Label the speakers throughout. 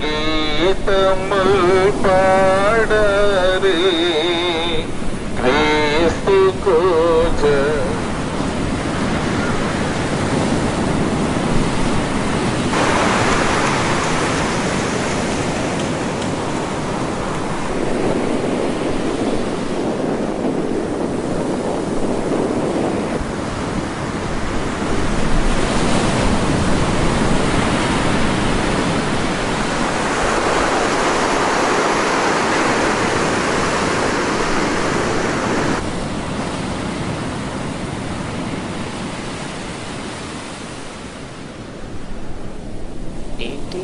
Speaker 1: గీతముల్ పాడరే క్రీస్తు కోజ
Speaker 2: ఏంటి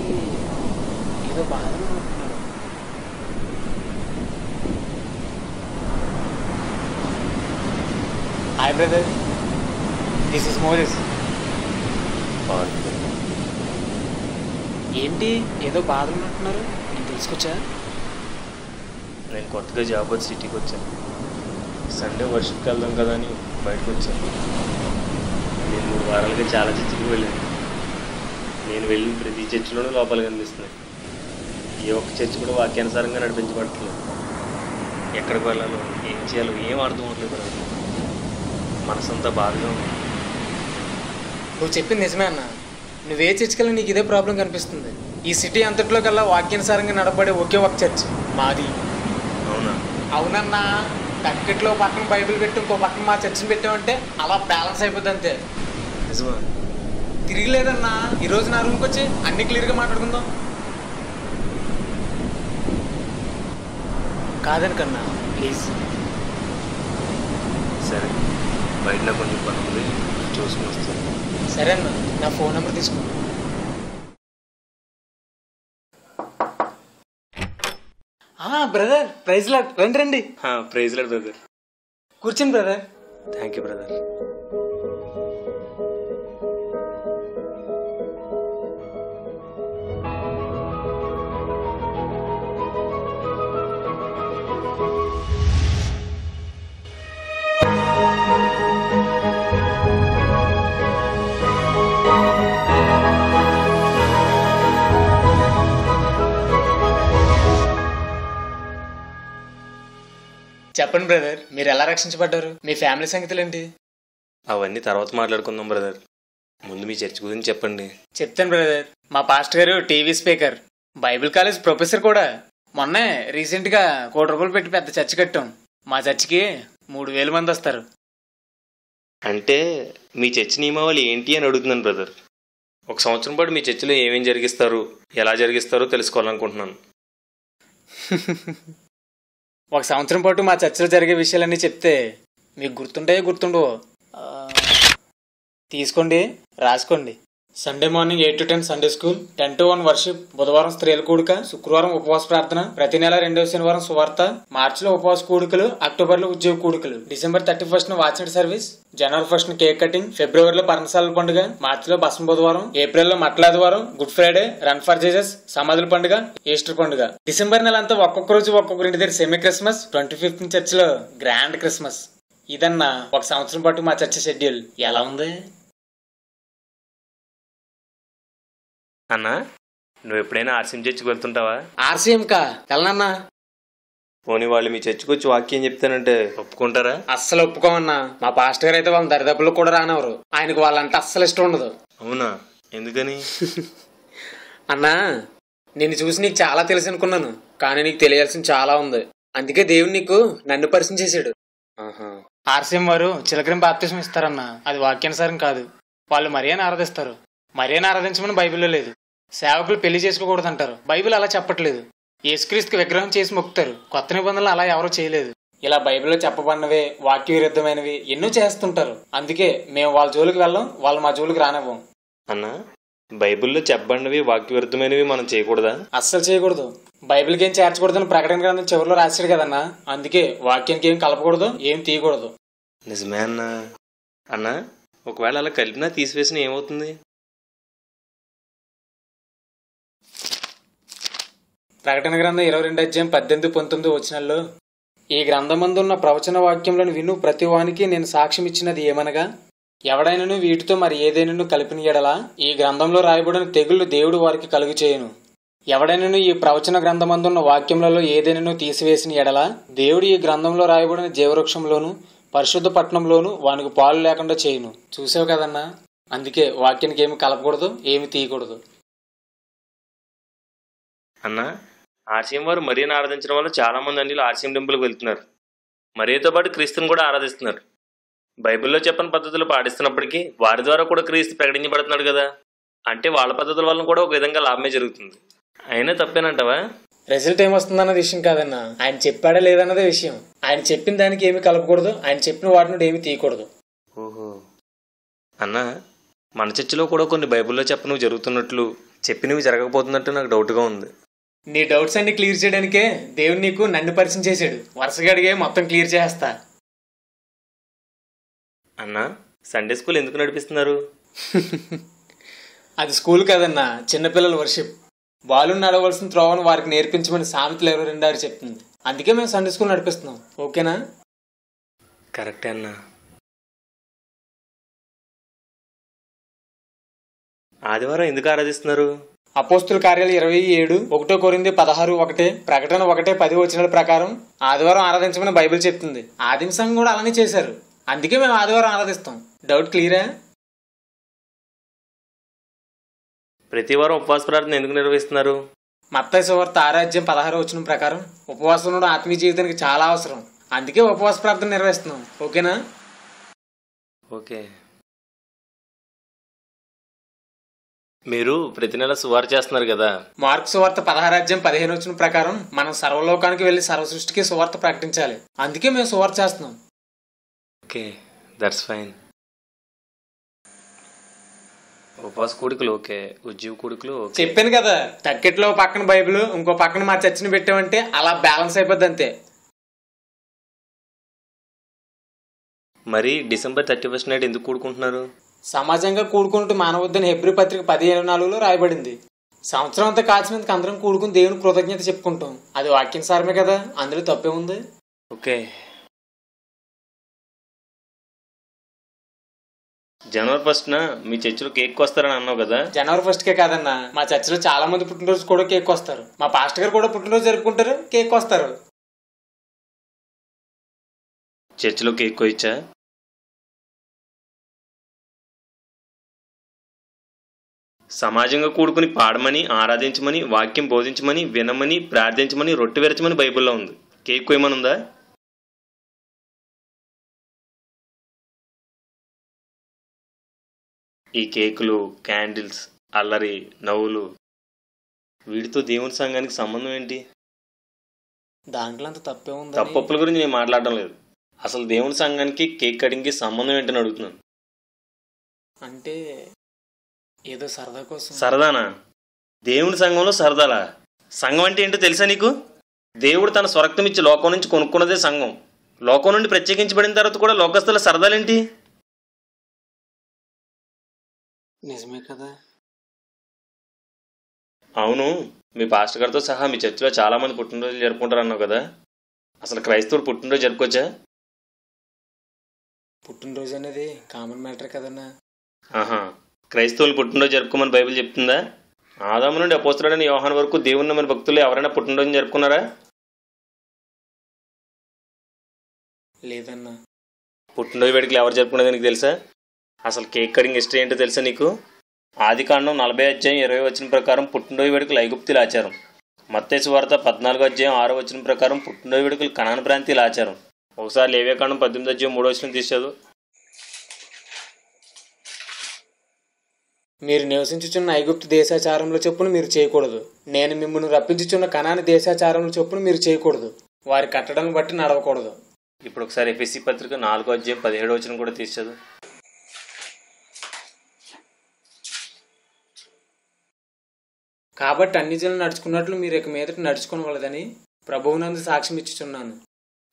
Speaker 2: ఏదో బాధలో ఉంటున్నారు. Hi brother, this is Morris. ఏంటి ఏదో బాధలు ఉంటున్నారు, నేను తెలుసుకొచ్చా?
Speaker 3: నేను కొత్తగా జాబ్ వచ్చి సిటీకి వచ్చాను. సండే వర్షిప్కి వెళ్దాం కదా అని బయటకు వచ్చాను. నేను 3 వారాలుగా చాలా చర్చికి వెళ్ళాను. నేను వెళ్ళిన ప్రతి చర్చిలోనూ లోపాలు కనిపిస్తున్నాయి. ఏ ఒక్క చర్చి కూడా వాక్యానుసారంగా నడిపించబడట్లేదు. ఎక్కడికి వెళ్ళాలో ఏం చేయాలో ఏం అర్థం అవ్వట్లేదు కదా. మనసంతా బాధగా ఉంది.
Speaker 2: నువ్వు చెప్పింది నిజమే అన్న. నువ్వే చర్చికల్లా నీకు ఇదే ప్రాబ్లం కనిపిస్తుంది. ఈ సిటీ అంతట్లో కల్లా వాక్యానుసారంగా నడబడే ఒకే ఒక చర్చ్ మాది.
Speaker 3: అవునా?
Speaker 2: అవునన్నా. తక్కెట్లో పక్కన బైబిల్ పెట్టి ఇంకో పక్కన మా చర్చిని పెట్టామంటే అలా బ్యాలెన్స్ అయిపోద్ది అంతే.
Speaker 3: నిజమా?
Speaker 2: తిరిగిలేదన్నా. ఈరోజు నా రూమ్కి వచ్చి అన్ని క్లియర్గా మాట్లాడుకుందాం. కాదని కన్నా ప్లీజ్.
Speaker 3: సరే, బయట నాకు కొంచెం పని ఉంది, చూసుకుని వస్తాను.
Speaker 2: సరే అన్న, నా ఫోన్ నెంబర్ తీసుకో. Brother, prize lot. రండి రండి.
Speaker 3: Prize lot brother.
Speaker 2: కూర్చోండి బ్రదర్.
Speaker 3: Thank you brother.
Speaker 2: చెప్పండి బ్రదర్, మీరు ఎలా రక్షించబడ్డారు? మీ ఫ్యామిలీ సంగతులు ఏంటి?
Speaker 3: అవన్నీ తర్వాత మాట్లాడుకుందాం బ్రదర్. ముందు మీ చర్చ్ గురించి చెప్పండి.
Speaker 2: చెప్తాను బ్రదర్. మా పాస్టర్ గారు TV speaker, Bible college professor కూడా. మొన్నే రీసెంట్గా ₹1,00,00,000 పెట్టి పెద్ద చర్చ్ కట్టాం. మా చర్చికి 3,000 మంది వస్తారు.
Speaker 3: అంటే మీ చర్చ్ నియమావళి ఏంటి అని అడుగుతున్నాను బ్రదర్. 1 సంవత్సరం పాటు మీ చర్చిలో ఏమేమి జరిగిస్తారు, ఎలా జరిగిస్తారో తెలుసుకోవాలనుకుంటున్నాను.
Speaker 2: 1 సంవత్సరం పాటు మా చర్చిలో జరిగే విషయాలన్నీ చెప్తే మీకు గుర్తుంటాయో గుర్తుండవో? తీసుకోండి, రాసుకోండి. Sunday morning 8 to 10 Sunday school, 10 to 1 worship, బుధవారం స్త్రీల కూడిక, శుక్రవారం ఉపవాస ప్రార్థన, ప్రతి నెల 2వ శనివారం సువార్త, మార్చిలో ఉపవాస కూడికలు, అక్టోబర్లో ఉద్యోగ కూడికలు, డిసెంబర్ 31 వాచ్ అండ్ సర్వీస్, జనవరి 1 కేక్ కటింగ్, ఫిబ్రవరిలో పర్ణశాలల పండుగ, మార్చిలో బసం బుధవారం, ఏప్రిల్లో మట్లాదివారం, Good Friday, run for Jesus, సమాధుల పండుగ, ఈస్టర్ పండుగ. డిసెంబర్ నెల అంతా ఒక్కొక్క రోజు ఒక్కొక్కరింటి దగ్గర సెమీ క్రిస్మస్, 25th చర్చ్ లో గ్రాండ్ క్రిస్మస్. ఇదన్నా 1 సంవత్సరం పాటు మా చర్చ్ షెడ్యూల్. ఎలా ఉంది
Speaker 3: అన్నా? నువ్వు ఎప్పుడైనా ఆర్సీఎం చర్చికి వెళ్తుంటావా?
Speaker 2: ఆర్సీఎం కా వెళ్ళనన్నా.
Speaker 3: పోనీ వాళ్ళు మీ చర్చికి వచ్చి వాక్యం చెప్తానంటే ఒప్పుకుంటారా?
Speaker 2: అస్సలు ఒప్పుకోమన్నా. మా పాస్టర్ గారు అయితే వాళ్ళ దరిదాపుల్లో కూడా రానవరు. ఆయనకు వాళ్ళంటే అస్సలు ఇష్టం ఉండదు.
Speaker 3: అవునా? ఎందుకని?
Speaker 2: అన్నా, నిన్ను చూసి నీకు చాలా తెలుసు అనుకున్నాను, కానీ నీకు తెలియాల్సింది చాలా ఉంది. అందుకే దేవుడు నీకు నన్ను పరిచయం చేశాడు. ఆర్సీఎం వారు చిలకరం బాప్తిసం ఇస్తారన్నా. అది వాక్యానుసారం కాదు. వాళ్ళు మరియాని ఆరాధిస్తారు. మరియాని ఆరాధించమని బైబిల్లో లేదు. సేవకులు పెళ్లి చేసుకోకూడదు అంటారు. బైబిల్ అలా చెప్పట్లేదు. యేసుక్రీస్తుకి విగ్రహం చేసి మొక్కుతారు. కొత్త నిబంధనలు అలా ఎవరూ చేయలేదు. ఇలా బైబిల్లో చెప్పబడినవే వాక్య విరుద్ధమైనవి ఎన్నో చేస్తుంటారు. అందుకే మేము వాళ్ళ జోలికి వెళ్ళం, వాళ్ళు మా జోలికి రానివ్వం.
Speaker 3: అన్నా, బైబిల్లో చెప్పబడినవి వాక్యవిరుద్ధమైనవి మనం చేయకూడదా?
Speaker 2: అస్సలు చేయకూడదు. బైబిల్కి ఏం చేర్చకూడదని ప్రకటన గ్రంథం చివరిలో రాశాడు కదన్నా. అందుకే వాక్యానికి ఏం కలపకూడదు, ఏం తీయకూడదు.
Speaker 3: నిజమే అన్నా. అన్నా, ఒకవేళ అలా కలిపినా తీసివేసినా ఏమవుతుంది?
Speaker 2: ప్రకటన గ్రంథం 22:18-19 ఈ గ్రంథమందున్న ప్రవచన వాక్యములను విను ప్రతి వానికి నేను సాక్ష్యం ఇచ్చినది ఏమనగా, ఎవడైనను వీటితో మరి ఏదైనను కలిపిన యెడల ఈ గ్రంథంలో రాయబడిన తెగుళ్లు దేవుడు వారికి కలుగు చేయును. ఎవడైనను ఈ ప్రవచన గ్రంథమందున్న వాక్యములలో ఏదైనను తీసివేసిన యెడల దేవుడు ఈ గ్రంథంలో రాయబడిన జీవవృక్షంలోను పరిశుద్ధ పట్టణంలోను వానికి పాలు లేకుండా చేయును. చూసావు కదన్నా, అందుకే వాక్యానికి ఏమి కలపకూడదు, ఏమి తీయకూడదు.
Speaker 3: అన్నా, ఆర్సీఎం వారు మరియను ఆరాధించడం వల్ల చాలా మంది అన్నిలు ఆర్సీఎం టెంపుల్కి వెళ్తున్నారు. మరియతో పాటు క్రీస్తుని కూడా ఆరాధిస్తున్నారు. బైబిల్లో చెప్పని పద్ధతులు పాటిస్తున్నప్పటికీ వారి ద్వారా కూడా క్రీస్తు ప్రకటించబడుతున్నాడు కదా. అంటే వాళ్ళ పద్ధతుల వల్ల కూడా ఒక విధంగా లాభమే జరుగుతుంది. అయినా తప్పేనంటావా?
Speaker 2: రిజల్ట్ ఏమొస్తుందన్నది విషయం కాదన్నా, ఆయన చెప్పాడా లేదన్నదే విషయం. ఆయన చెప్పిన దానికి ఏమి కలపకూడదు, ఆయన చెప్పిన వాటి నుండి ఏమి తీయకూడదు.
Speaker 3: ఓహో అన్నా, మన చర్చిలో కూడా కొన్ని బైబిల్లో చెప్పనివి జరుగుతున్నట్లు, చెప్పినవి జరగకపోతున్నట్టు నాకు డౌట్గా ఉంది.
Speaker 2: నీ డౌట్స్ అన్ని క్లియర్ చేయడానికే దేవుడు నీకు నన్ను పరిచయం చేశాడు. వరుసగా అడిగే మొత్తం క్లియర్ చేస్తా.
Speaker 3: అన్నా, సండే స్కూల్ ఎందుకు నడిపిస్తున్నారు?
Speaker 2: అది స్కూల్ కదన్నా, చిన్నపిల్లల వర్షిప్. బాలు నడవలసిన త్రోవను వారికి నేర్పించమని సామెతలు 22:6 చెప్తుంది. అందుకే మేము సండే స్కూల్ నడిపిస్తున్నాం. ఓకేనా?
Speaker 3: కరెక్టే అన్నా. ఆదివారం ఎందుకు ఆరాధిస్తున్నారు?
Speaker 2: అపోస్తుల కార్యాలు 27, 1 కొరింథీ 16:1, ప్రకటన 1:10 వచనాల ప్రకారం ఆదివారం ఆరాధించమని బైబిల్ చెప్తుంది. ఆదిమ సంఘం కూడా అలానే చేశారు. అందుకే మేము ఆదివారం ఆరాధిస్తాం. డౌట్ క్లియరా?
Speaker 3: ప్రతి వారం ఉపవాస ప్రార్థన ఎందుకు నిర్వహిస్తున్నారు?
Speaker 2: మత్తయి సువార్త 6:16 వచనం ప్రకారం ఉపవాసం ఉండడం ఆత్మీయ జీవితానికి చాలా అవసరం. అందుకే ఉపవాస ప్రార్థన నిర్వహిస్తున్నాం. ఓకేనా?
Speaker 3: ఓకే. మీరు ప్రతి నెల సువార్త చేస్తున్నారు కదా.
Speaker 2: మార్కు సువార్త 16:15 వచనం ప్రకారం మనం సర్వలోకానికి వెళ్లి సర్వ సృష్టికి సువార్త ప్రకటించాలి. అందుకే మేము సువార్త చేస్తున్నాం.
Speaker 3: Okay, that's fine. ఉపవాస కూడికలు ఓకే, ఉద్యోగ కూడికలు ఓకే.
Speaker 2: చెప్పాను కదా, తక్కెట్లో పక్కన బైబిల్, ఇంకో పక్కన మా చర్చిని పెట్టామంటే అలా బ్యాలెన్స్ అయిపోద్ది అంతే.
Speaker 3: మరి డిసెంబర్ 31 నాడు ఎందుకు కూడుకుంటున్నారు?
Speaker 2: సమాజంగా కూడుకుంటూ మానవద్దని హెబ్రీ పత్రిక 10:24 రాయబడింది. సంవత్సరం అంతా కాల్చినందుకు అందరం కూడుకుని దేవుని కృతజ్ఞత చెప్పుకుంటాం. అది వాక్యానుసారమే కదా, అందులో తప్పే ఉంది.
Speaker 3: ఓకే. జనవరి 1న మీ చర్చిలో కేక్ వస్తారని అన్నావు కదా.
Speaker 2: జనవరి 1కే కాదన్నా, మా చర్చిలో చాలా మంది పుట్టినరోజు కూడా కేక్ వస్తారు. మా పాస్టర్ గారు కూడా పుట్టినరోజు జరుపుకుంటారు, కేక్ వస్తారు.
Speaker 3: చర్చిలో కేక్ కోయిచ్చా? సమాజంగా కూడుకుని పాడమని, ఆరాధించమని, వాక్యం బోధించమని, వినమని, ప్రార్థించమని, రొట్టె విరచమని బైబిల్లో ఉంది. కేక్ కోయమని ఉందా? ఈ కేకులు, క్యాండిల్స్, అల్లరి, నవ్వులు, వీటితో దేవుని సంఘానికి సంబంధం ఏంటి?
Speaker 2: దాంట్లో అంత తప్పే ఉంది.
Speaker 3: తప్పప్పుల గురించి నేను మాట్లాడడం లేదు. అసలు దేవుని సంఘానికి కేక్ కటింగ్కి సంబంధం ఏంటని అడుగుతున్నాను.
Speaker 2: అంటే ఏదో సరదా కోసం.
Speaker 3: సరదానా? దేవుని సంఘంలో సరదాలా? సంఘం అంటే ఏంటో తెలుసా నీకు? దేవుడు తన స్వరక్తం ఇచ్చి లోకం నుంచి కొనుక్కున్నదే సంఘం. లోకం నుండి ప్రత్యేకించబడిన తర్వాత కూడా లోకస్తుల సరదాలేంటి?
Speaker 2: నిజమే కదా.
Speaker 3: అవును, మీ పాస్టర్ గారితో సహా మీ చర్చిలో చాలా మంది పుట్టినరోజులు జరుపుకుంటారు అన్నావు కదా. అసలు క్రైస్తవుడు పుట్టినరోజు జరుపుకోవచ్చా?
Speaker 2: పుట్టినరోజు అనేది కామన్ మ్యాటర్ కదన్నా.
Speaker 3: ఆహా, క్రైస్తవులు పుట్టినరోజు జరుపుకోమని బైబిల్ చెప్తుందా? ఆదాము నుండి అపోస్తలుడైన యోహాను వరకు దేవుని నమ్మిన భక్తులు ఎవరైనా పుట్టినరోజు జరుపుకున్నారా?
Speaker 2: లేదన్నా.
Speaker 3: పుట్టినరోజు వేడుకలు ఎవరు జరుపుకునేది నీకు తెలుసా? అసలు కేక్ కటింగ్ హిస్టరీ ఏంటో తెలుసా నీకు? ఆదికాండం 40:20 వచనం ప్రకారం పుట్టినరోజు వేడుకలు ఐగుప్తుల ఆచారం. మత్తయి సువార్త 14:6 వచనం ప్రకారం పుట్టినరోజు వేడుకలు కనాను ప్రాంతీయుల ఆచారం. ఒకసారి లేవియాకాండం 18:3 వచనం తీసేదు.
Speaker 2: మీరు నివసించుచున్న ఐగుప్తు దేశాచారంలో చొప్పున మీరు చేయకూడదు. నేను మిమ్మల్ని రప్పించుచున్న కనాని దేశాచారంలో చొప్పున మీరు చేయకూడదు. వారి కట్టడం బట్టి నడవకూడదు.
Speaker 3: ఇప్పుడు ఒకసారి ఎఫెసీ పత్రిక 4:17 వచనం కూడా తీసేదు.
Speaker 2: కాబట్టి అన్ని జనులు నడుచుకున్నట్లు మీరు ఇక మీదట నడుచుకోవలదని ప్రభువునందు సాక్ష్యం ఇచ్చుచున్నాను.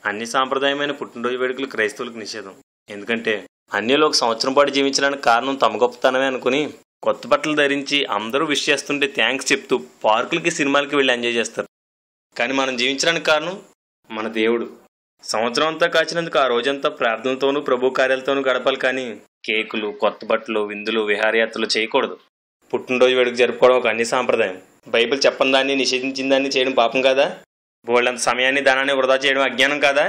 Speaker 3: అన్ని సాంప్రదాయమైన పుట్టినరోజు వేడుకలు క్రైస్తవులకు నిషేధం. ఎందుకంటే అన్యులు ఒక సంవత్సరం పాటు జీవించడానికి కారణం తమ గొప్పతనమే అనుకుని కొత్త బట్టలు ధరించి అందరూ విష్ చేస్తుంటే థ్యాంక్స్ చెప్తూ పార్కులకి సినిమాలకి వెళ్ళి ఎంజాయ్ చేస్తారు. కానీ మనం జీవించడానికి కారణం మన దేవుడు. సంవత్సరం అంతా కాచినందుకు ఆ రోజంతా ప్రార్థనలతోనూ ప్రభు కార్యాలతోనూ గడపాలి. కానీ కేకులు, కొత్త బట్టలు, విందులు, విహారయాత్రలు చేయకూడదు. పుట్టినరోజు వేడుక జరుపుకోవడం ఒక అన్ని సాంప్రదాయం. బైబిల్ చెప్పని దాన్ని, నిషేధించిన దాన్ని చేయడం పాపం కాదా? బోల్డంత సమయాన్ని, ధనాన్ని వృధా చేయడం అజ్ఞానం కాదా?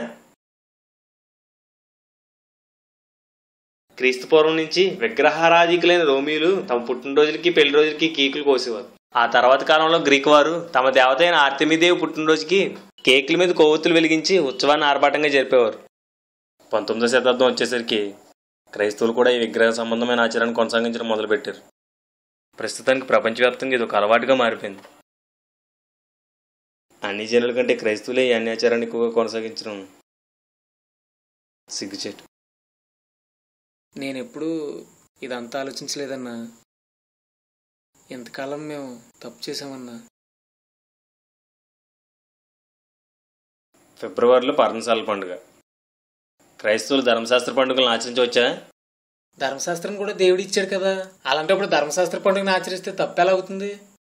Speaker 3: క్రీస్తు పూర్వం నుంచి విగ్రహారాధికులైన రోమీయులు తమ పుట్టినరోజులకి పెళ్లి రోజులకి కేకులు కోసేవారు. ఆ తర్వాత కాలంలో గ్రీకు వారు తమ దేవత అయిన ఆర్తెమిదేవి పుట్టినరోజుకి కేకుల మీద కొవ్వొత్తులు వెలిగించి ఉత్సవాన్ని ఆర్భాటంగా జరిపేవారు. 19వ శతాబ్దం వచ్చేసరికి క్రైస్తవులు కూడా ఈ విగ్రహ సంబంధమైన ఆచారాన్ని కొనసాగించడం మొదలుపెట్టారు. ప్రస్తుతానికి ప్రపంచవ్యాప్తంగా ఇది ఒక అలవాటుగా మారిపోయింది. అన్ని జనుల కంటే క్రైస్తవులే ఈ అన్ని ఆచారాన్ని ఎక్కువగా కొనసాగించడం సిగ్గుచేటు.
Speaker 2: నేనెప్పుడు ఇదంతా ఆలోచించలేదన్నా. ఎంతకాలం మేము తప్పు చేసామన్నా.
Speaker 3: ఫిబ్రవరిలో పర్ణశాల పండుగ. క్రైస్తవులు ధర్మశాస్త్ర పండుగలను ఆచరించవచ్చా?
Speaker 2: ధర్మశాస్త్రం కూడా దేవుడు ఇచ్చాడు కదా. అలాంటప్పుడు ధర్మశాస్త్ర పండుగను ఆచరిస్తే తప్పెలా అవుతుంది?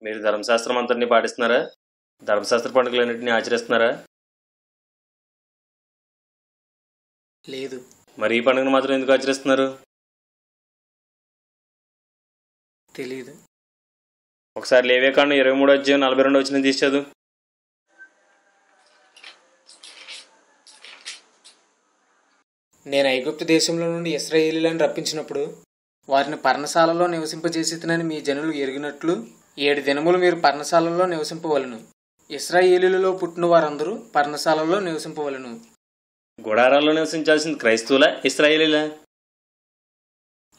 Speaker 3: మీరు ధర్మశాస్త్రం అంతటినీ పాటిస్తున్నారా? ధర్మశాస్త్ర పండుగలన్నింటినీ ఆచరిస్తున్నారా?
Speaker 2: లేదు.
Speaker 3: మరి ఈ పండుగను మాత్రం ఎందుకు ఆచరిస్తున్నారు?
Speaker 2: తెలీదు.
Speaker 3: ఒకసారి లేవియాకాండం 23వ అధ్యాయం 42వ వచనం తీసి చదువు.
Speaker 2: నేను ఐగుప్తు దేశంలో నుండి ఇశ్రాయేలీయులను రప్పించినప్పుడు వారిని పర్ణశాలలో నివసింపజేసినని మీ జనులు ఎరిగినట్లు 7 దినములు మీరు పర్ణశాలలో నివసింపవలను. ఇశ్రాయేలీయులలో పుట్టిన వారందరూ పర్ణశాలలో నివసింపవలను.
Speaker 3: గుడారాల్లో నివసించాల్సింది క్రైస్తవులా, ఇశ్రాయేలీలా?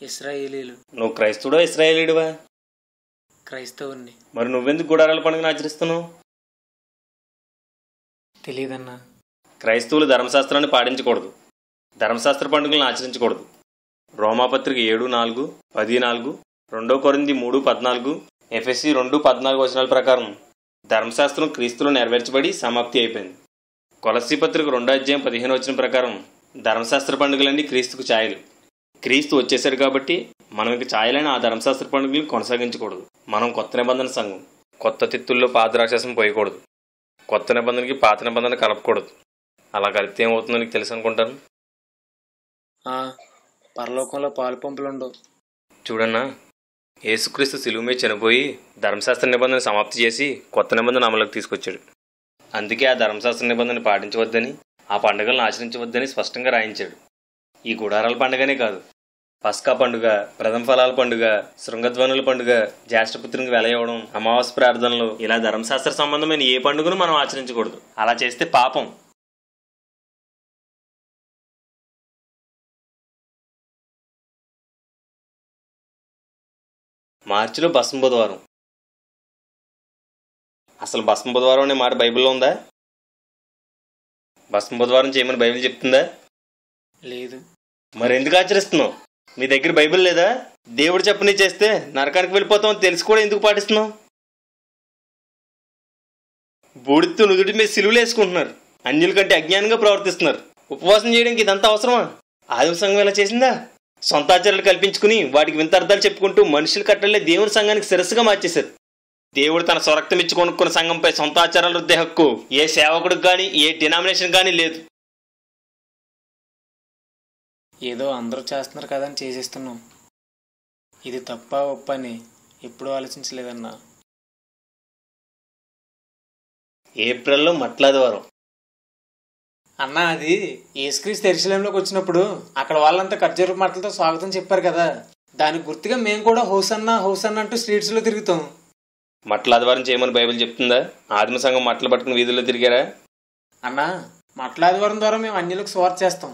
Speaker 2: ఇశ్రాయేలీయులు.
Speaker 3: నువ్వు క్రైస్తవుడా, ఇశ్రాయేలీయుడివా?
Speaker 2: క్రైస్తవుణ్ణి.
Speaker 3: మరి నువ్వెందుకు గుడారాల పండుగను ఆచరిస్తున్నావు?
Speaker 2: తెలియదన్నా.
Speaker 3: క్రైస్తవులు ధర్మశాస్త్రాన్ని పాటించకూడదు, ధర్మశాస్త్ర పండుగలను ఆచరించకూడదు. రోమాపత్రిక 7:4, 10:4, 2 కొరింథీ 3:14, ఎఫెసీ 2:14 వచనాల ప్రకారం ధర్మశాస్త్రం క్రీస్తులో నెరవేర్చబడి సమాప్తి అయిపోయింది. కొలస్సీ పత్రిక 2వ అధ్యాయం 15వ వచనం ప్రకారం ధర్మశాస్త్ర పండుగలన్నీ క్రీస్తుకు ఛాయలు. క్రీస్తు వచ్చేసాడు కాబట్టి మనం ఇక ఛాయలైన ఆ ధర్మశాస్త్ర పండుగలను కొనసాగించకూడదు. మనం కొత్త నిబంధన సంఘం. కొత్త తిత్తుల్లో పాత రాక్షసం పోయకూడదు. కొత్త నిబంధనకి పాత నిబంధన కలపకూడదు. అలా కలిపితే ఏమవుతుందో నీకు తెలుసు అనుకుంటాను.
Speaker 2: పరలోకంలో పాలు పంపులు ఉండవు.
Speaker 3: చూడన్నా, యేసుక్రీస్తు శిలువ మీద చనిపోయి ధర్మశాస్త్ర నిబంధన సమాప్తి చేసి కొత్త నిబంధన అమలుకి తీసుకొచ్చాడు. అందుకే ఆ ధర్మశాస్త్ర నిబంధన పాటించవద్దని, ఆ పండుగలను ఆచరించవద్దని స్పష్టంగా రాయించాడు. ఈ గుడారాల పండుగనే కాదు, పస్కా పండుగ, ప్రథమ ఫలాల పండుగ, శృంగధ్వనుల పండుగ, జ్యేష్ఠపుత్రునికి వెల ఇవ్వడం, అమావాస్య ప్రార్థనలు, ఇలా ధర్మశాస్త్ర సంబంధమైన ఏ పండుగను మనం ఆచరించకూడదు. అలా చేస్తే పాపం. మార్చిలో భస్మ బుధవారం. అసలు భస్మ బుధవారం అనే మాట బైబిల్లో ఉందా? భస్మ బుధవారం చేయమని బైబిల్ చెప్తుందా?
Speaker 2: లేదు.
Speaker 3: మరి ఎందుకు ఆచరిస్తున్నావు? మీ దగ్గర బైబిల్ లేదా? దేవుడు చెప్పని చేస్తే నరకానికి వెళ్ళిపోతామని తెలిసి కూడా ఎందుకు పాటిస్తున్నావు? బూడితో నుదుటి మీద సిలువలు వేసుకుంటున్నారు. అన్యుల కంటే అజ్ఞానంగా ప్రవర్తిస్తున్నారు. ఉపవాసం చేయడానికి ఇదంతా అవసరమా? ఆదిమ సంఘం ఎలా చేసిందా? సొంత ఆచారాలు కల్పించుకుని వాటికి వింత అర్థాలు చెప్పుకుంటూ మనుషులు కట్టలే దేవుని సంఘానికి శిరస్సుగా మార్చేశారు. దేవుడు తన స్వరక్తం ఇచ్చి కొనుక్కున్న సంఘంపై సొంత ఆచారాలు రుద్దే హక్కు ఏ సేవకుడికి కానీ ఏ డినామినేషన్ కానీ లేదు.
Speaker 2: ఏదో అందరూ చేస్తున్నారు కదా అని చేసేస్తున్నాం. ఇది తప్ప ఒప్ప అని ఎప్పుడూ ఆలోచించలేదన్నా.
Speaker 3: ఏప్రిల్లో మట్లాదివారం.
Speaker 2: అన్నా, అది యేసుక్రీస్తు యెరూషలేములోకి వచ్చినప్పుడు అక్కడ వాళ్ళంతా ఖర్జూరపు మాటలతో స్వాగతం చెప్పారు కదా, దానికి గుర్తుగా మేము కూడా హోసన్నా హోసన్నా అంటూ స్ట్రీట్స్లో తిరుగుతాం.
Speaker 3: మట్లాదివారం చేయమని బైబిల్ చెప్తుందా? ఆదిమ సంఘం మట్టలు పట్టుకుని వీధుల్లో తిరిగారా?
Speaker 2: అన్నా, మట్లాదివారం ద్వారా మేము అన్యులకు సువార్త చేస్తాం.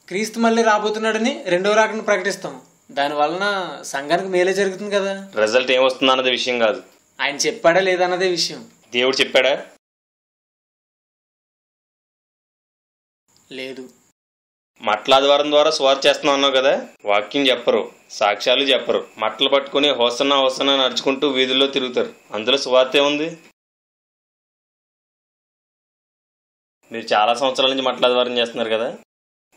Speaker 2: క్రీస్తు మళ్ళీ రాబోతున్నాడని 2వ రాకడను ప్రకటిస్తాం. దాని వలన సంఘానికి మేలే జరుగుతుంది కదా.
Speaker 3: రిజల్ట్ ఏమొస్తుందా అన్నది విషయం కాదు,
Speaker 2: ఆయన చెప్పాడా లేదా అన్నదే విషయం.
Speaker 3: దేవుడు చెప్పాడా?
Speaker 2: లేదు.
Speaker 3: మట్లాదివారం ద్వారా సువార్త చేస్తున్నాం అన్నావు కదా, వాక్యం చెప్పరు, సాక్ష్యాలు చెప్పరు, మట్టలు పట్టుకుని హోసన్నా హోసన్నా నడుచుకుంటూ వీధుల్లో తిరుగుతారు. అందులో సువార్త ఏముంది? మీరు చాలా సంవత్సరాల నుంచి మట్లాదివారం చేస్తున్నారు కదా,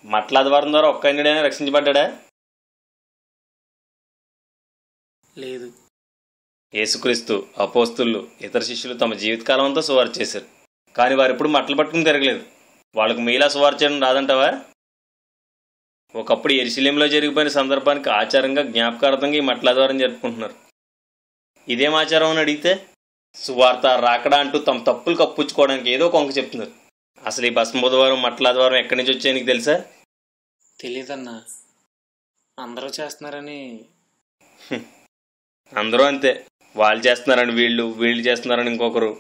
Speaker 3: మట్లాదివారం ద్వారా ఒక్క ఇండియైనా రక్షించబడ్డా?
Speaker 2: లేదు.
Speaker 3: యేసుక్రీస్తు, అపోస్తులు, ఇతర శిష్యులు తమ జీవితకాలం అంతా సువార్త చేశారు, కానీ వారు ఎప్పుడు మట్టలు పట్టుకుని తిరగలేదు. వాళ్ళకు మీలా సువార్త చేయడం రాదంటావా? ఒకప్పుడు యెరూషలేములో జరిగిపోయిన సందర్భానికి ఆచారంగా జ్ఞాపకార్థంగా ఈ మట్లాదివారం జరుపుకుంటున్నారు. ఇదేం ఆచారం అని అడిగితే సువార్త రాకడా అంటూ తమ తప్పులు కప్పుచ్చుకోవడానికి ఏదో కొంక చెప్తున్నారు. అసలు ఈ భస్మ బుధవారం మట్లాదివారం ఎక్కడి నుంచి వచ్చాయో నీకు తెలుసా?
Speaker 2: తెలీదన్నా. అందరూ చేస్తున్నారని.
Speaker 3: అందరూ అంతే. వాళ్ళు చేస్తున్నారని వీళ్ళు, వీళ్ళు చేస్తున్నారని ఇంకొకరు.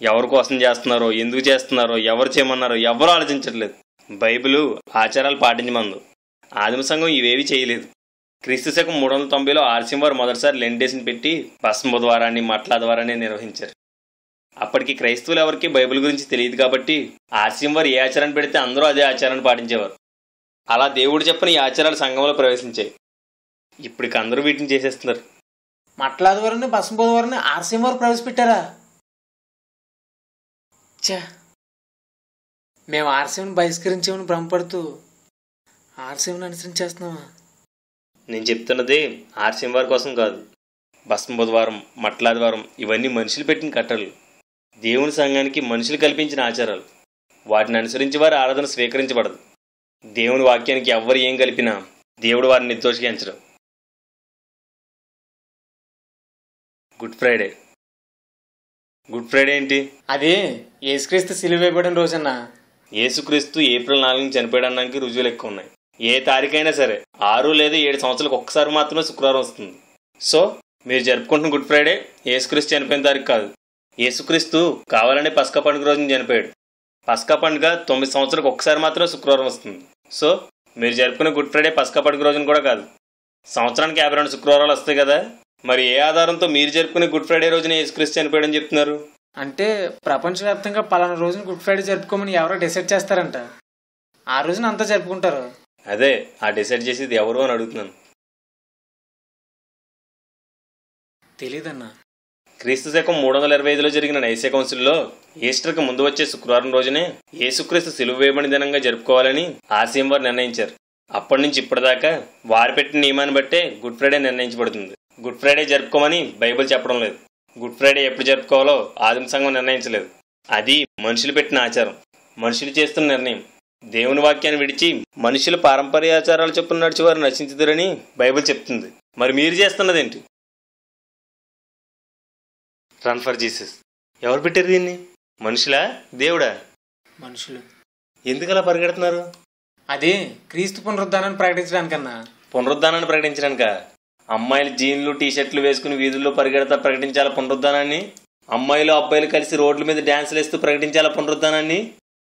Speaker 3: ఎవరి కోసం చేస్తున్నారో, ఎందుకు చేస్తున్నారో, ఎవరు చేయమన్నారో ఎవరు ఆలోచించట్లేదు. బైబిలు ఆచారాలు పాటించమందు. ఆదిమ సంఘం ఇవేవి చేయలేదు. క్రీస్తు శకం 390లో ఆర్సిఎం వారు మొదటిసారి లెండేసిని పెట్టి భస్మ బుధవారాన్ని మట్లాదివారాన్ని నిర్వహించారు. అప్పటికి క్రైస్తవులు ఎవరికి బైబిల్ గురించి తెలియదు కాబట్టి ఆర్సిఎం వారు ఏ ఆచారాన్ని పెడితే అందరూ అదే ఆచారాన్ని పాటించేవారు. అలా దేవుడు చెప్పని ఈ ఆచారాలు సంఘంలో ప్రవేశించాయి. ఇప్పటికి అందరూ వీటిని చేసేస్తున్నారు.
Speaker 2: మట్లాదివారాన్ని భస్మ బుధవారాన్ని ఆర్సిఎం వారు ప్రవేశపెట్టారా? చా, మేము ఆర్సిఎంని బహిష్కరించామని భ్రమపడుతూ ఆర్సిఎంని అనుసరించేస్తున్నావా?
Speaker 3: నేను చెప్తున్నది ఆర్సిఎం వారి కోసం కాదు. భస్మ బుధవారం, మట్లాదివారం ఇవన్నీ మనుషులు పెట్టిన కట్టలు, దేవుని సంఘానికి మనుషులు కల్పించిన ఆచారాలు. వాటిని అనుసరించి వారి ఆరాధన స్వీకరించబడదు. దేవుని వాక్యానికి ఎవ్వరు ఏం కలిపినా దేవుడు వారిని నిర్దోషిగా ఎంచడు. Good Friday. గుడ్ ఫ్రైడే ఏంటి?
Speaker 2: అది యేసుక్రీస్తు సిలువ వేయబడిన రోజన్నా.
Speaker 3: యేసుక్రీస్తు ఏప్రిల్ 4 చనిపోయడానికి రుజువులు ఎక్కువ ఉన్నాయి. ఏ తారీఖైనా సరే 6 లేదా 7 సంవత్సరాలకు ఒక్కసారి మాత్రమే శుక్రవారం వస్తుంది. సో మీరు జరుపుకుంటున్న గుడ్ ఫ్రైడే యేసుక్రీస్తు చనిపోయిన తారీఖు కాదు. యేసుక్రీస్తు కావాలనే పస్కా పండుగ రోజున చనిపోయాడు. పస్కా పండుగ 9 సంవత్సరాలకు ఒక్కసారి మాత్రమే శుక్రవారం వస్తుంది. సో మీరు జరుపుకునే గుడ్ ఫ్రైడే పస్కా పండుగ రోజున కూడా కాదు. సంవత్సరానికి 52 శుక్రవారాలు వస్తాయి కదా, మరి ఏ ఆధారంతో మీరు జరుపుకునే గుడ్ ఫ్రైడే రోజున యేసుక్రీస్తు చనిపోయాడని చెప్తున్నారు?
Speaker 2: అంటే ప్రపంచవ్యాప్తంగా పలానా రోజున గుడ్ ఫ్రైడే జరుపుకోమని ఎవరో డిసైడ్ చేస్తారంట. ఆ రోజున అంతా జరుపుకుంటారు.
Speaker 3: అదే ఆ డిసైడ్ చేసేది ఎవరు అని అడుగుతున్నాను.
Speaker 2: తెలీదన్నా.
Speaker 3: క్రీస్తు శకం 325లో జరిగిన నైసియా కౌన్సిల్లో ఈస్టర్కి ముందు వచ్చే శుక్రవారం రోజునే యేసుక్రీస్తు సిలువ వేయబడిన దినంగా జరుపుకోవాలని ఆర్సిఎం వారు నిర్ణయించారు. అప్పటి నుంచి ఇప్పటిదాకా వారు పెట్టిన నియమాన్ని బట్టే గుడ్ ఫ్రైడే నిర్ణయించబడుతుంది. గుడ్ ఫ్రైడే జరుపుకోమని బైబిల్ చెప్పడం లేదు. గుడ్ ఫ్రైడే ఎప్పుడు జరుపుకోవాలో ఆదిమ సంఘం నిర్ణయించలేదు. అది మనుషులు పెట్టిన ఆచారం, మనుషులు చేస్తున్న నిర్ణయం. దేవుని వాక్యాన్ని విడిచి మనుషుల పారంపర్య ఆచారాలు చొప్పున నడిచి వారు నశించుదురని బైబిల్ చెప్తుంది. మరి మీరు చేస్తున్నదేంటి? Run for Jesus. ఎవరు పెట్టారు దీన్ని? మనుషులా, దేవుడా?
Speaker 2: మనుషులు.
Speaker 3: ఎందుకు అలా పరిగెడుతున్నారు?
Speaker 2: అది క్రీస్తు పునరుద్ధానాన్ని ప్రకటించడానికన్నా.
Speaker 3: పునరుద్ధానాన్ని ప్రకటించడానిక? అమ్మాయిలు జీన్లు టీషర్ట్లు వేసుకుని వీధుల్లో పరిగెడతా ప్రకటించాలా పునరుద్ధానాన్ని? అమ్మాయిలు అబ్బాయిలు కలిసి రోడ్ల మీద డ్యాన్సులు వేస్తూ ప్రకటించాలా పునరుద్ధానాన్ని?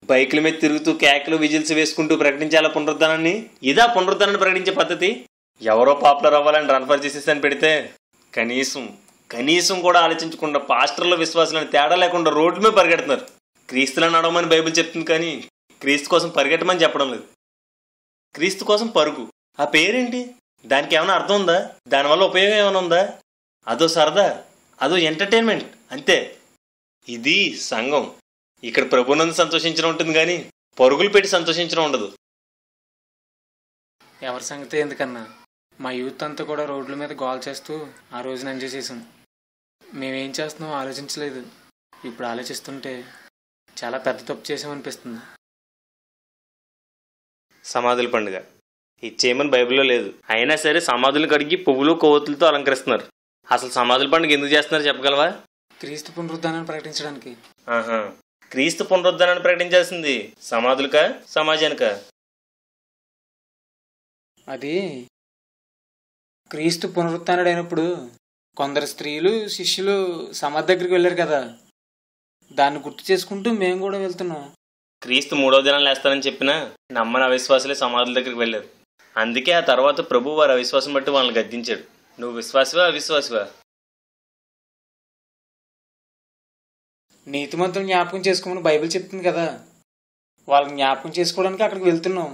Speaker 3: బైకుల మీద తిరుగుతూ కేకలు విజిల్స్ వేసుకుంటూ ప్రకటించాలా పునరుద్ధానాన్ని? ఇదా పునరుద్ధానాన్ని ప్రకటించే పద్ధతి? ఎవరో పాపులర్ అవ్వాలని రన్ ఫర్ జీసస్ అని పెడితే కనీసం కూడా ఆలోచించకుండా పాస్టర్ల విశ్వాసాలను తేడా లేకుండా రోడ్ల మీద పరిగెడుతున్నారు. క్రీస్తులను నడవమని బైబిల్ చెప్తుంది, కానీ క్రీస్తు కోసం పరిగెట్టమని చెప్పడం లేదు. క్రీస్తు కోసం పరుగు, ఆ పేరేంటి? దానికి ఏమైనా అర్థం ఉందా? దానివల్ల ఉపయోగం ఏమైనా ఉందా? అదో సరదా, అదో ఎంటర్టైన్మెంట్ అంతే. ఇది సంఘం. ఇక్కడ ప్రభునందు సంతోషించడం ఉంటుంది, కానీ పరుగులు పెట్టి సంతోషించడం ఉండదు.
Speaker 2: ఎవరి సంగతి ఎందుకన్నా, మా యూత్ అంతా కూడా రోడ్ల మీద గోల్ చేస్తూ ఆ రోజున ఎంజాయ్ చేసాం. మేమేం చేస్తున్నాం ఆలోచించలేదు. ఇప్పుడు ఆలోచిస్తుంటే చాలా పెద్ద తప్పు చేసామనిపిస్తుంది.
Speaker 3: సమాధుల పండుగ ఇచ్చేయమని బైబిల్లో లేదు. అయినా సరే సమాధులు కడిగి పువ్వులు కొవ్వొత్తులతో అలంకరిస్తున్నారు. అసలు సమాధుల పండుగ ఎందుకు చేస్తున్నారు చెప్పగలవా?
Speaker 2: క్రీస్తు పునరుద్ధానాన్ని ప్రకటించడానికి.
Speaker 3: క్రీస్తు పునరుద్ధానాన్ని ప్రకటించాల్సింది సమాధులకా, సమాజానికా?
Speaker 2: అది క్రీస్తు పునరుత్థానుడైనప్పుడు కొందరు స్త్రీలు శిష్యులు సమాధి దగ్గరికి వెళ్ళారు కదా, దాన్ని గుర్తు చేసుకుంటూ మేము కూడా వెళ్తున్నాం.
Speaker 3: క్రీస్తు 3వ దినాలు లేస్తానని చెప్పినా నమ్మని అవిశ్వాసులే సమాధుల దగ్గరికి వెళ్ళారు. అందుకే ఆ తర్వాత ప్రభు వారి అవిశ్వాసం బట్టి వాళ్ళని గద్దించాడు. నువ్వు విశ్వాసివా, అవిశ్వాసివా?
Speaker 2: నీతిమంతులు జ్ఞాపకం చేసుకోమని బైబిల్ చెప్తుంది కదా, వాళ్ళని జ్ఞాపకం చేసుకోవడానికి అక్కడికి వెళ్తున్నాం.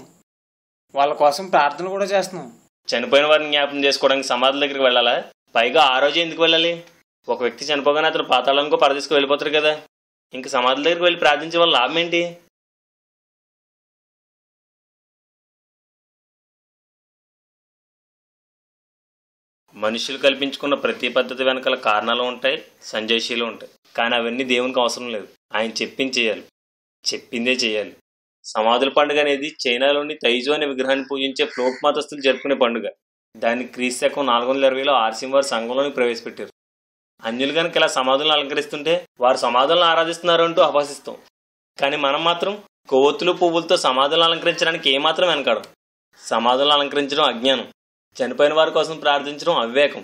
Speaker 2: వాళ్ళ కోసం ప్రార్థన కూడా చేస్తున్నాం.
Speaker 3: చనిపోయిన వారిని జ్ఞాపకం చేసుకోవడానికి సమాధుల దగ్గరికి వెళ్ళాలా? పైగా ఆ రోజే ఎందుకు వెళ్ళాలి? ఒక వ్యక్తి చనిపోగానే అతను పాతాళానికో పరదేశకు వెళ్ళిపోతారు కదా, ఇంక సమాధుల దగ్గరికి వెళ్ళి ప్రార్థించే వాళ్ళ లాభం ఏంటి? మనుషులు కల్పించుకున్న ప్రతి పద్ధతి వెనకాల కారణాలు ఉంటాయి, సంజయశీలు ఉంటాయి. కానీ అవన్నీ దేవునికి అవసరం లేదు. ఆయన చెప్పింది చేయాలి, చెప్పిందే చేయాలి. సమాధుల పండుగ అనేది చైనాలోని తైజు అనే విగ్రహాన్ని పూజించే ఫ్లోక్ మతస్థులు జరుపుకునే పండుగ. దాన్ని క్రీస్తు శకం 420లో ఆర్సిం వారి సంఘంలోని ప్రవేశపెట్టారు. అన్యులు కనుక ఇలా సమాధులను అలంకరిస్తుంటే వారు సమాధులను ఆరాధిస్తున్నారు అంటూ అభాసిస్తాం. కానీ మనం మాత్రం కొవ్వొత్తులు పువ్వులతో సమాధులను అలంకరించడానికి ఏమాత్రం వెనకాడం. సమాధులను అలంకరించడం అజ్ఞానం, చనిపోయిన వారి కోసం ప్రార్థించడం అవివేకం.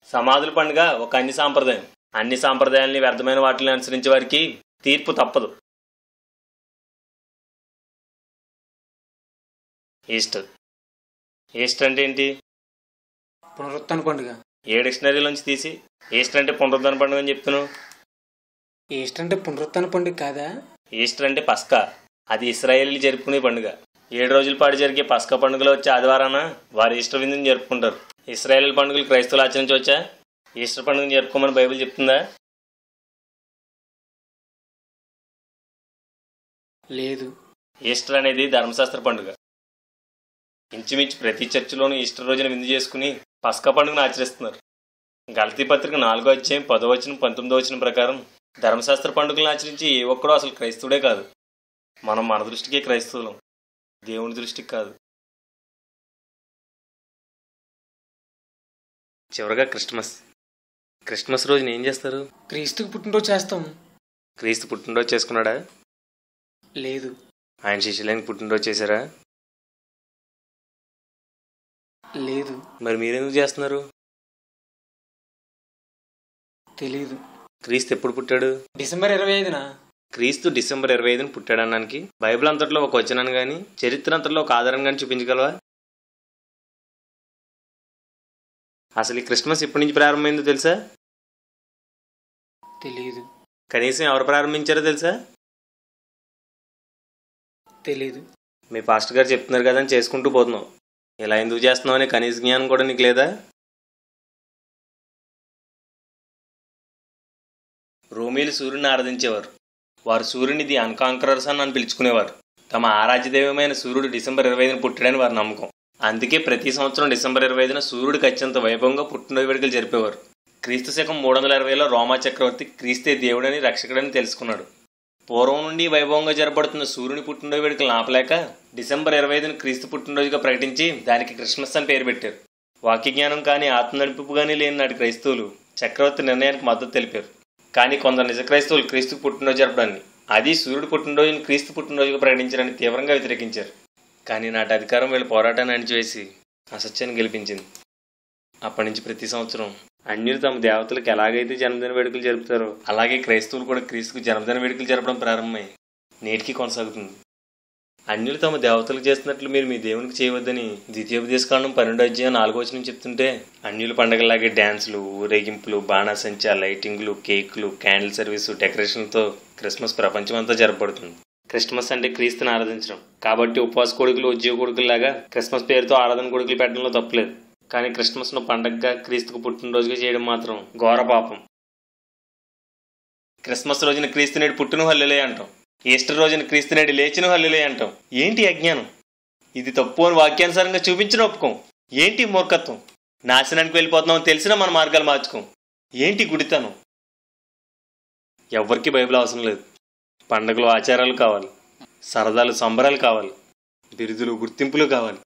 Speaker 3: సమాధుల పండుగ ఒక అన్ని సాంప్రదాయం. అన్ని సాంప్రదాయాల్ని వ్యర్థమైన వాటిని అనుసరించే వారికి తీర్పు తప్పదు. ఈస్టర్. ఈస్టర్ అంటే ఏంటి?
Speaker 2: పునరుత్థాన పండుగ.
Speaker 3: ఏ డిక్షనరీలోంచి తీసి ఈస్టర్ అంటే పునరుత్థాన పండుగ అని చెప్తున్నావు?
Speaker 2: ఈస్టర్ అంటే పునరుత్థాన పండుగ కాదా?
Speaker 3: ఈస్టర్ అంటే పస్కా. అది ఇశ్రాయేలీలు జరుపుకునే పండుగ. 7 రోజుల పాటు జరిగే పస్కా పండుగలో వచ్చే ఆదివారాన వారు ఈస్టర్ విందుని జరుపుకుంటారు. ఇశ్రాయేల్ పండుగలు క్రైస్తవులు ఆచరించవచ్చా? ఈస్టర్ పండుగను జరుపుకోమని బైబిల్ చెప్తుందా?
Speaker 2: లేదు.
Speaker 3: ఈస్టర్ అనేది ధర్మశాస్త్ర పండుగ. ఇంచుమించు ప్రతి చర్చిలోనూ ఈస్టర్ రోజున విందు చేసుకుని పస్కా పండుగను ఆచరిస్తున్నారు. గలతీ పత్రిక 4వ అధ్యాయం 10వ వచనం 19వ వచనం ప్రకారం ధర్మశాస్త్ర పండుగలను ఆచరించి ఏ ఒక్కడో అసలు క్రైస్తవుడే కాదు. మనం మన దృష్టికి క్రైస్తవులం, దేవుని దృష్టికి కాదు. చివరగా క్రిస్మస్ రోజున ఏం చేస్తారు?
Speaker 2: క్రీస్తుకు పుట్టినరోజు చేస్తాం.
Speaker 3: క్రీస్తు పుట్టినరోజు చేసుకున్నాడా?
Speaker 2: లేదు.
Speaker 3: ఆయన శిష్యులైన పుట్టినరోజు చేశారా?
Speaker 2: లేదు.
Speaker 3: మరి మీరెందుకు చేస్తున్నారు?
Speaker 2: తెలీదు.
Speaker 3: క్రీస్తు ఎప్పుడు పుట్టాడు?
Speaker 2: డిసెంబర్ 25న.
Speaker 3: క్రీస్తు డిసెంబర్ 25న పుట్టాడనడానికి బైబిల్ అంతట్లో ఒక వచనాన్ని గాని చరిత్ర అంతట్లో ఒక ఆధారం గాని చూపించగలవా? అసలు ఈ క్రిస్మస్ ఎప్పటి నుంచి ప్రారంభమైందో తెలుసా?
Speaker 2: తెలీదు.
Speaker 3: కనీసం ఎవరు ప్రారంభించారో తెలుసా?
Speaker 2: తెలీదు.
Speaker 3: మీ పాస్టర్ గారు చెప్తున్నారు కదా అని చేసుకుంటూ పోతున్నావు. ఇలా ఎందుకు చేస్తున్నావు అనే కనీస జ్ఞానం కూడా నీకు లేదా? రోమీలు సూర్యుని ఆరాధించేవారు. వారు సూర్యుని ది అన్కాంకరర్స్ అని పిలుచుకునేవారు. తమ ఆరాధ్య దైవమైన సూర్యుడు డిసెంబర్ 25న పుట్టాడని వారి నమ్మకం. అందుకే ప్రతి సంవత్సరం డిసెంబర్ 25న సూర్యుడికి అత్యంత వైభవంగా పుట్టినరోజు వేడుకలు జరిపేవారు. క్రీస్తు శకం 320లో రోమా చక్రవర్తి క్రీస్తే దేవుడని రక్షకుడని తెలుసుకున్నాడు. పూర్వం నుండి వైభవంగా జరపడుతున్న సూర్యుని పుట్టినరోజు వేడుకలు ఆపలేక డిసెంబర్ 25ను క్రీస్తు పుట్టినరోజుగా ప్రకటించి దానికి క్రిస్మస్ అని పేరు పెట్టారు. వాక్య జ్ఞానం కానీ ఆత్మ నడిపింపు కానీ లేని నాటి క్రైస్తవులు చక్రవర్తి నిర్ణయానికి మద్దతు తెలిపారు. కానీ కొందరు నిజ క్రైస్తవులు క్రీస్తు పుట్టినరోజు జరపడాన్ని, అది సూర్యుడు పుట్టినరోజుని క్రీస్తు పుట్టినరోజుగా ప్రకటించారని తీవ్రంగా వ్యతిరేకించారు. కానీ నాటి అధికారం వీళ్ళ పోరాటాన్ని అణిచివేసి అసత్యాన్ని గెలిపించింది. అప్పటి నుంచి ప్రతి సంవత్సరం అన్యులు తమ దేవతలకు ఎలాగైతే జన్మదిన వేడుకలు జరుపుతారో అలాగే క్రైస్తవులు కూడా క్రీస్తుకు జన్మదిన వేడుకలు జరపడం ప్రారంభమై నేటికి కొనసాగుతుంది. అన్యులు తమ దేవతలకు చేస్తున్నట్లు మీరు మీ దేవునికి చేయవద్దని ద్వితీయోపదేశకాండం 12వ అధ్యాయం 4వ వచనం చెప్తుంటే, అన్యుల పండగలాగే డ్యాన్సులు, ఊరేగింపులు, బాణాసంచా, లైటింగ్లు, కేకులు, క్యాండిల్ సర్వీసు, డెకరేషన్లతో క్రిస్మస్ ప్రపంచమంతా జరపబడుతుంది. క్రిస్మస్ అంటే క్రీస్తుని ఆరాధించడం కాబట్టి ఉపవాస కొడుకులు, ఉద్యోగ కొడుకుల్లాగా క్రిస్మస్ పేరుతో ఆరాధన కొడుకులు పెట్టడంలో తప్పులేదు. కానీ క్రిస్మస్ను పండగగా క్రీస్తుకు పుట్టినరోజుగా చేయడం మాత్రం ఘోర పాపం. క్రిస్మస్ రోజున క్రీస్తు నేడు పుట్టును హల్లెలూయ అంటాం. ఈస్టర్ రోజున క్రీస్తు నేడు లేచిన హల్లెలూయ అంటాం. ఏంటి అజ్ఞానం? ఇది తప్పు అని వాక్యానుసారంగా చూపించిన ఒప్పుకోం. ఏంటి మూర్ఖత్వం? నాశనానికి వెళ్ళిపోతున్నామని తెలిసినా మన మార్గాలు మార్చుకోం. ఏంటి గుడితనం? ఎవ్వరికీ బైబిల్ అవసరం లేదు. పండగలు, ఆచారాలు కావాలి, సరదాలు, సంబరాలు కావాలి, బిరుదులు, గుర్తింపులు కావాలి.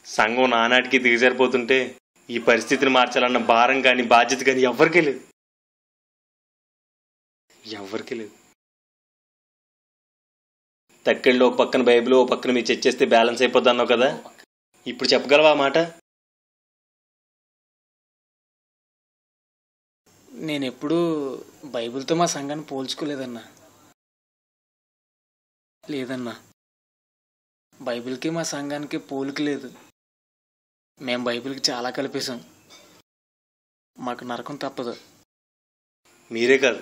Speaker 3: సంఘం నానాటికి దిగజారిపోతుంటే ఈ పరిస్థితిని మార్చాలన్న భారం కానీ బాధ్యత కానీ ఎవ్వరికీ లేదు. తక్కెళ్ళు ఒక పక్కన బైబిల్, ఓ పక్కన మీరు చర్చేస్తే బ్యాలెన్స్ అయిపోద్ది అన్నావు కదా, ఇప్పుడు చెప్పగలవా ఆ మాట?
Speaker 2: నేను ఎప్పుడూ బైబిల్తో మా సంఘాన్ని పోల్చుకోలేదన్నా. లేదన్నా, బైబిల్కి మా సంఘానికి పోలిక లేదు. మేము బైబిల్కి చాలా కలిపేశాం. మాకు నరకం తప్పదు.
Speaker 3: మీరే కాదు,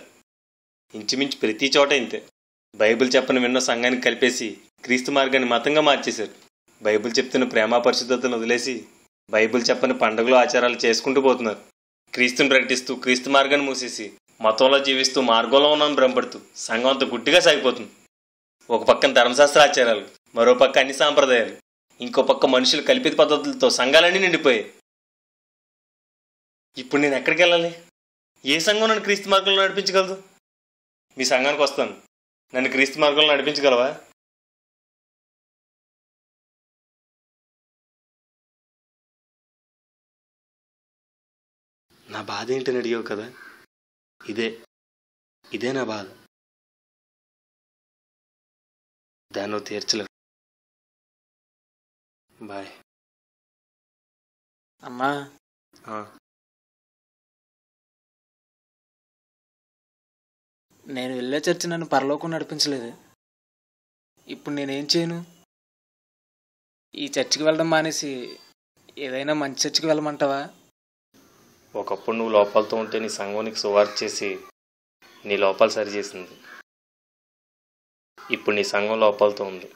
Speaker 3: ఇంచుమించు ప్రతి చోట ఇంతే. బైబిల్ చెప్పని విన్న సంఘానికి కలిపేసి క్రీస్తు మార్గాన్ని మతంగా మార్చేశారు. బైబిల్ చెప్తున్న ప్రేమ పరిశుద్ధతను వదిలేసి బైబిల్ చెప్పని పండుగలు ఆచారాలు చేసుకుంటూ పోతున్నారు. క్రీస్తుని ప్రకటిస్తూ క్రీస్తు మార్గాన్ని మూసేసి మతంలో జీవిస్తూ మార్గంలో ఉన్నాను భ్రమపడుతూ సంఘం అంత గుట్టిగా సాగిపోతుంది. ఒక పక్కన ధర్మశాస్త్ర ఆచారాలు, మరో పక్క అన్ని సాంప్రదాయాలు, ఇంకో పక్క మనుషులు కల్పిత పద్ధతులతో సంఘాలన్నీ నిండిపోయాయి. ఇప్పుడు నేను ఎక్కడికి వెళ్ళాలి? ఏ సంఘం నన్ను క్రీస్తు మార్గంలో నడిపించగలదు? మీ సంఘానికి వస్తాను, నన్ను క్రీస్తు మార్గంలో నడిపించగలవా? నా బాధ ఏంటని అడిగావు కదా, ఇదే నా బాధ. దాన్ని నువ్వు తీర్చలేవు. బాయ్.
Speaker 2: అమ్మా, నేను వెళ్ళే చర్చి నన్ను పరలోకం నడిపించలేదు. ఇప్పుడు నేనేం చేయను? ఈ చర్చికి వెళ్ళడం మానేసి ఏదైనా మంచి చర్చికి వెళ్ళమంటావా?
Speaker 3: ఒకప్పుడు నువ్వు లోపాలతో ఉంటే నీ సంఘం నీకు సువార్త చేసి నీ లోపాలు సరిచేసింది. ఇప్పుడు నీ సంఘం లోపాలతో ఉంది.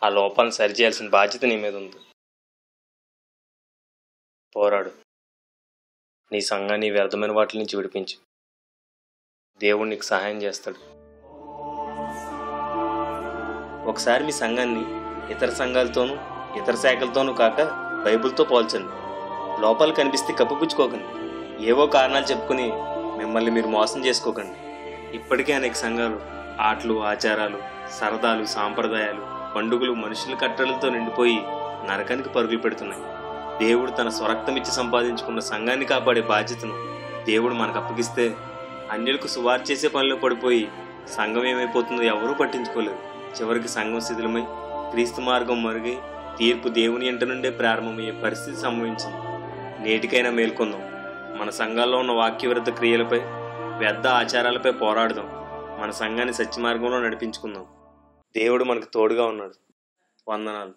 Speaker 3: ఆ లోపాలను సరిచేయాల్సిన బాధ్యత నీ మీద ఉంది. పోరాడు. నీ సంఘాన్ని వ్యర్థమైన వాటి నుంచి విడిపించు. దేవుడు నీకు సహాయం చేస్తాడు. ఒకసారి మీ సంఘాన్ని ఇతర సంఘాలతోనూ ఇతర శాఖలతోనూ కాక బైబిల్తో పోల్చండి. లోపాలు కనిపిస్తే కప్పిపుచ్చుకోకండి. ఏవో కారణాలు చెప్పుకుని మిమ్మల్ని మీరు మోసం చేసుకోకండి. ఇప్పటికే అనేక సంఘాలు ఆటలు, ఆచారాలు, సరదాలు, సాంప్రదాయాలు, పండుగలు, మనుషుల కట్టడలతో నిండిపోయి నరకానికి పరుగులు పెడుతున్నాయి. దేవుడు తన స్వరక్తం ఇచ్చి సంపాదించుకున్న సంఘాన్ని కాపాడే బాధ్యతను దేవుడు మనకు అప్పగిస్తే అన్యులకు సువార్త చేసే పనిలో పడిపోయి సంఘం ఏమైపోతుందో ఎవరూ పట్టించుకోలేదు. చివరికి సంఘం శిథిలమై క్రీస్తు మార్గం మరుగై తీర్పు దేవుని ఇంట నుండే ప్రారంభమయ్యే పరిస్థితి సంభవించింది. నేటికైనా మేల్కొందాం. మన సంఘాల్లో ఉన్న వాక్యవిరుద్ధ క్రియలపై, వ్యర్థ ఆచారాలపై పోరాడదాం. మన సంఘాన్ని సత్య మార్గంలో నడిపించుకుందాం. దేవుడు మనకు తోడుగా ఉన్నాడు. వందనాలు.